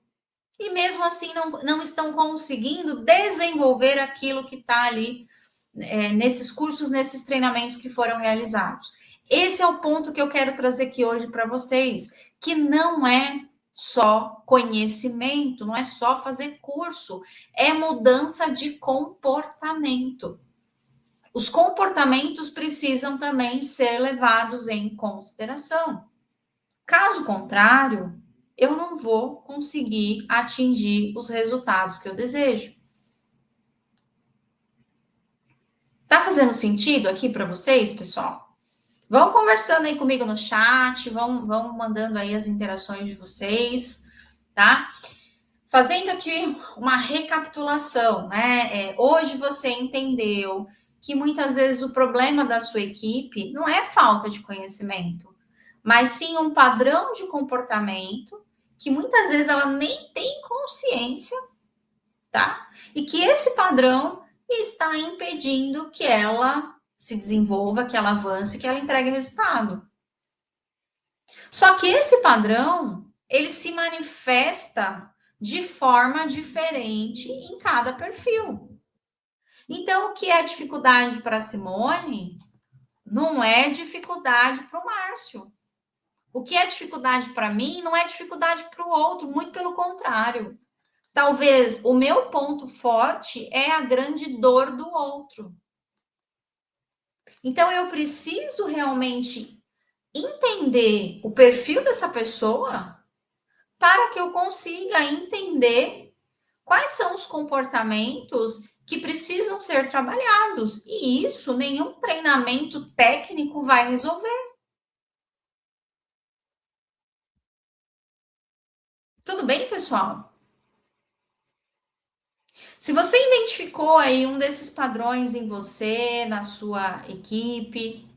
e mesmo assim não estão conseguindo desenvolver aquilo que está ali nesses cursos, nesses treinamentos que foram realizados? Esse é o ponto que eu quero trazer aqui hoje para vocês, que não é só conhecimento, não é só fazer curso, é mudança de comportamento. Os comportamentos precisam também ser levados em consideração. Caso contrário, eu não vou conseguir atingir os resultados que eu desejo. Tá fazendo sentido aqui para vocês, pessoal? Vão conversando aí comigo no chat, vão mandando aí as interações de vocês, tá? Fazendo aqui uma recapitulação, né? Hoje você entendeu que muitas vezes o problema da sua equipe não é falta de conhecimento, mas sim um padrão de comportamento que muitas vezes ela nem tem consciência, tá? E que esse padrão está impedindo que ela se desenvolva, que ela avance, que ela entregue resultado. Só que esse padrão, ele se manifesta de forma diferente em cada perfil. Então, o que é dificuldade para a Simone não é dificuldade para o Márcio. O que é dificuldade para mim não é dificuldade para o outro, muito pelo contrário. Talvez o meu ponto forte é a grande dor do outro. Então, eu preciso realmente entender o perfil dessa pessoa para que eu consiga entender quais são os comportamentos que precisam ser trabalhados. E isso nenhum treinamento técnico vai resolver. Tudo bem, pessoal? Se você identificou aí um desses padrões em você, na sua equipe,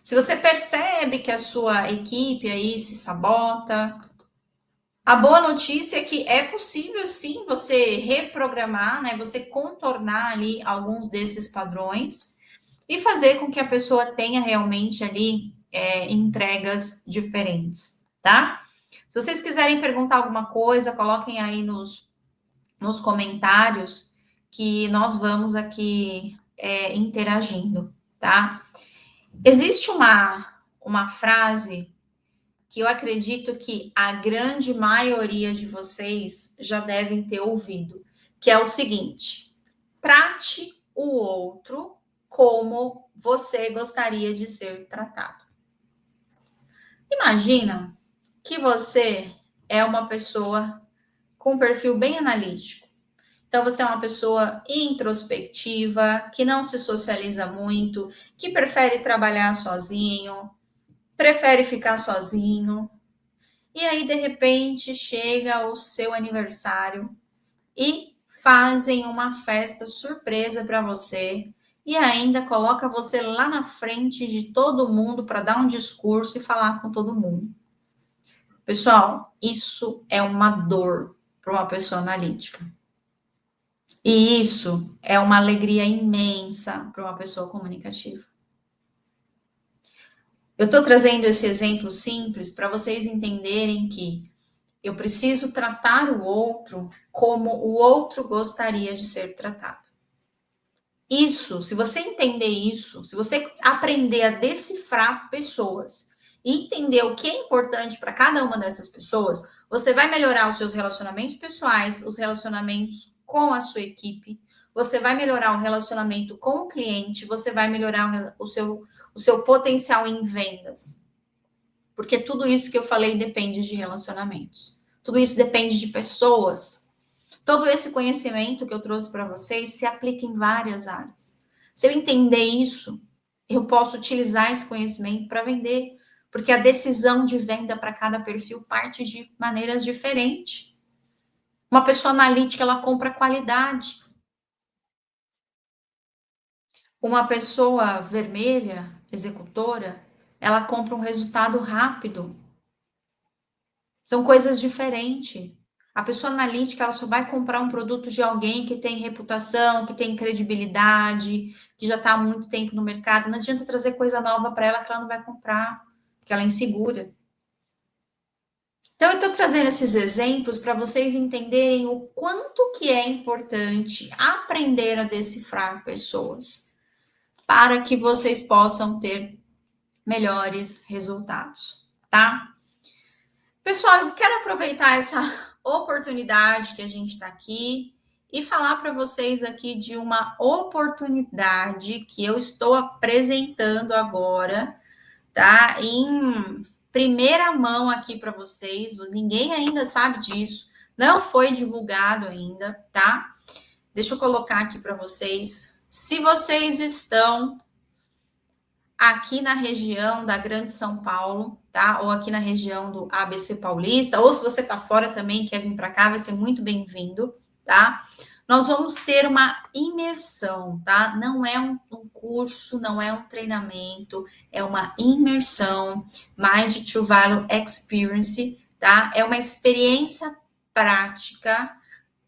se você percebe que a sua equipe aí se sabota, A boa notícia é que é possível sim você reprogramar, né? Você contornar ali alguns desses padrões e fazer com que a pessoa tenha realmente ali entregas diferentes, tá? Se vocês quiserem perguntar alguma coisa, coloquem aí nos comentários que nós vamos aqui interagindo, tá? Existe uma frase que eu acredito que a grande maioria de vocês já devem ter ouvido, que é o seguinte: trate o outro como você gostaria de ser tratado. Imagina que você é uma pessoa com um perfil bem analítico. Então, você é uma pessoa introspectiva, que não se socializa muito, que prefere trabalhar sozinho, prefere ficar sozinho. E aí, de repente, chega o seu aniversário e fazem uma festa surpresa para você e ainda coloca você lá na frente de todo mundo para dar um discurso e falar com todo mundo. Pessoal, isso é uma dor para uma pessoa analítica. E isso é uma alegria imensa para uma pessoa comunicativa. Eu estou trazendo esse exemplo simples para vocês entenderem que eu preciso tratar o outro como o outro gostaria de ser tratado. Isso, se você entender isso, se você aprender a decifrar pessoas e entender o que é importante para cada uma dessas pessoas, você vai melhorar os seus relacionamentos pessoais, os relacionamentos com a sua equipe, você vai melhorar o relacionamento com o cliente, você vai melhorar o seu potencial em vendas. Porque tudo isso que eu falei depende de relacionamentos. Tudo isso depende de pessoas. Todo esse conhecimento que eu trouxe para vocês se aplica em várias áreas. Se eu entender isso, eu posso utilizar esse conhecimento para vender, porque a decisão de venda para cada perfil parte de maneiras diferentes. Uma pessoa analítica, ela compra qualidade. Uma pessoa vermelha, executora, ela compra um resultado rápido. São coisas diferentes. A pessoa analítica, ela só vai comprar um produto de alguém que tem reputação, que tem credibilidade, que já está há muito tempo no mercado. Não adianta trazer coisa nova para ela que ela não vai comprar, porque ela é insegura. Então, eu estou trazendo esses exemplos para vocês entenderem o quanto que é importante aprender a decifrar pessoas, para que vocês possam ter melhores resultados, tá? Pessoal, eu quero aproveitar essa oportunidade que a gente está aqui e falar para vocês aqui de uma oportunidade que eu estou apresentando agora, tá? Em primeira mão aqui para vocês, ninguém ainda sabe disso, não foi divulgado ainda, tá? Deixa eu colocar aqui para vocês. Se vocês estão aqui na região da Grande São Paulo, tá? Ou aqui na região do ABC Paulista, ou se você tá fora também, quer vir para cá, vai ser muito bem-vindo, tá? Nós vamos ter uma imersão, tá? Não é um curso, não é um treinamento, é uma imersão, Mind to Value Experience, tá? É uma experiência prática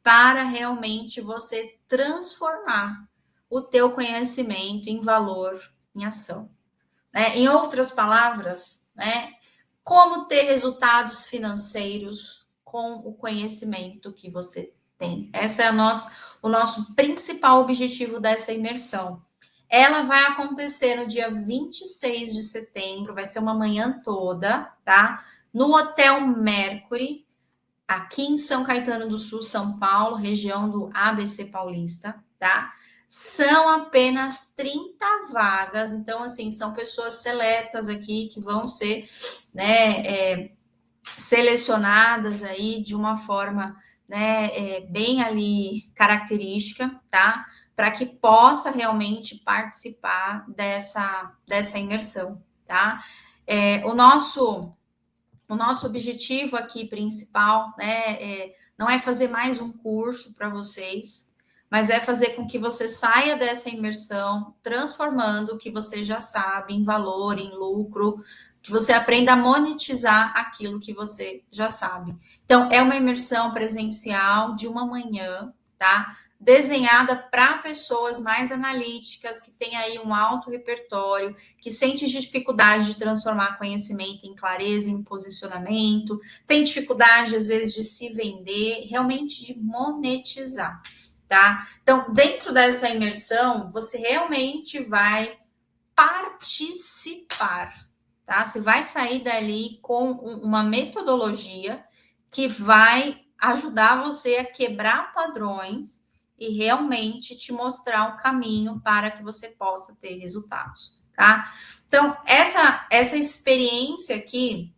para realmente você transformar o teu conhecimento em valor, em ação. Em outras palavras, né, como ter resultados financeiros com o conhecimento que você tem. Esse é o nosso principal objetivo dessa imersão. Ela vai acontecer no dia 26 de setembro, vai ser uma manhã toda, tá? No Hotel Mercury, aqui em São Caetano do Sul, São Paulo, região do ABC Paulista, tá? São apenas 30 vagas, então, assim, são pessoas seletas aqui que vão ser, né, selecionadas aí de uma forma, né, bem ali característica, tá? Para que possa realmente participar dessa imersão, tá? O nosso objetivo aqui principal, né, não é fazer mais um curso para vocês, mas é fazer com que você saia dessa imersão transformando o que você já sabe em valor, em lucro, que você aprenda a monetizar aquilo que você já sabe. Então, é uma imersão presencial de uma manhã, tá? Desenhada para pessoas mais analíticas, que têm aí um alto repertório, que sente dificuldade de transformar conhecimento em clareza, em posicionamento, tem dificuldade, às vezes, de se vender, realmente de monetizar, tá? Então, dentro dessa imersão, você realmente vai participar, tá? Você vai sair dali com uma metodologia que vai ajudar você a quebrar padrões e realmente te mostrar o caminho para que você possa ter resultados, tá? Então, essa experiência aqui,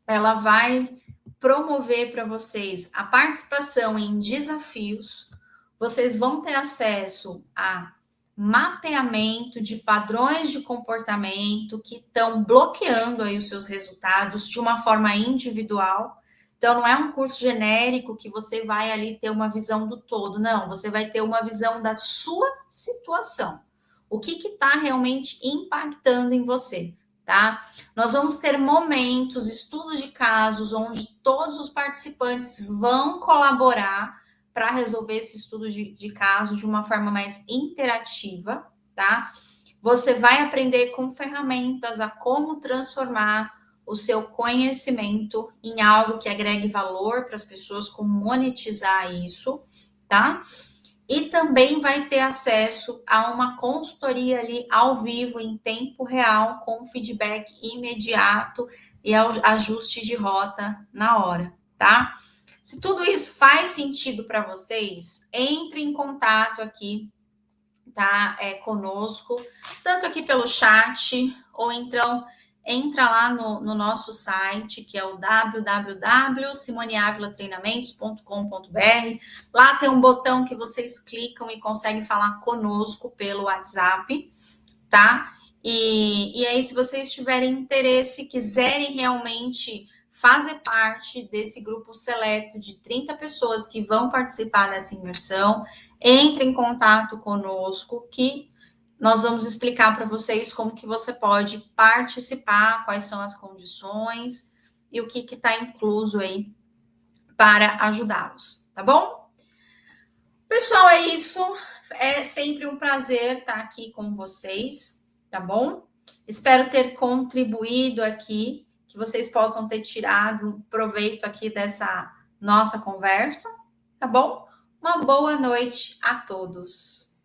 ela vai promover para vocês a participação em desafios, vocês vão ter acesso a mapeamento de padrões de comportamento que estão bloqueando aí os seus resultados de uma forma individual. Então, não é um curso genérico que você vai ali ter uma visão do todo, não. Você vai ter uma visão da sua situação. O que está realmente impactando em você, tá? Nós vamos ter momentos, estudos de casos, onde todos os participantes vão colaborar para resolver esse estudo de caso de uma forma mais interativa, tá? Você vai aprender com ferramentas a como transformar o seu conhecimento em algo que agregue valor para as pessoas, como monetizar isso, tá? E também vai ter acesso a uma consultoria ali ao vivo, em tempo real, com feedback imediato e ajuste de rota na hora, tá? Se tudo isso faz sentido para vocês, entre em contato aqui, tá? Conosco, tanto aqui pelo chat, ou então entra lá no nosso site, que é o www.simoneavilatreinamentos.com.br. Lá tem um botão que vocês clicam e conseguem falar conosco pelo WhatsApp, tá? E aí, se vocês tiverem interesse, quiserem realmente fazer parte desse grupo seleto de 30 pessoas que vão participar dessa imersão, entre em contato conosco, que nós vamos explicar para vocês como que você pode participar, quais são as condições e o que está incluso aí para ajudá-los, tá bom? Pessoal, é isso. É sempre um prazer estar aqui com vocês, tá bom? Espero ter contribuído aqui, que vocês possam ter tirado proveito aqui dessa nossa conversa, tá bom? Uma boa noite a todos.